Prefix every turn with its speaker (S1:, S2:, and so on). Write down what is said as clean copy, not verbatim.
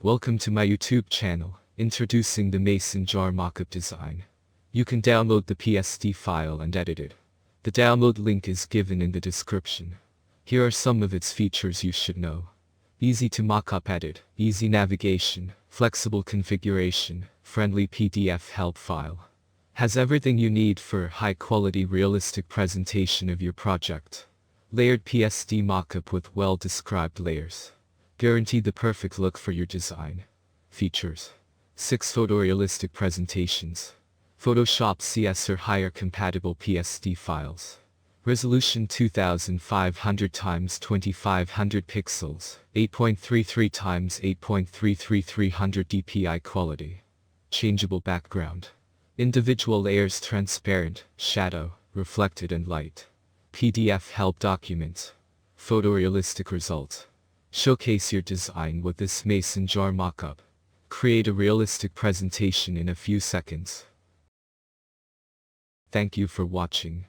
S1: Welcome to my YouTube channel, introducing the mason jar mockup design. You can download the PSD file and edit it. The download link is given in the description. Here are some of its features you should know. Easy to mockup edit, easy navigation, flexible configuration, friendly PDF help file. Has everything you need for high-quality realistic presentation of your project. Layered PSD mockup with well-described layers. Guarantee the perfect look for your design. Features: 6 photorealistic presentations. Photoshop CS or higher compatible PSD files. Resolution 2500 x 2500 pixels, 8.33 x 8.33 300 dpi quality. Changeable background. Individual layers transparent, shadow, reflected and light. PDF help documents. Photorealistic result. Showcase your design with this mason jar mockup. Create a realistic presentation in a few seconds. Thank you for watching.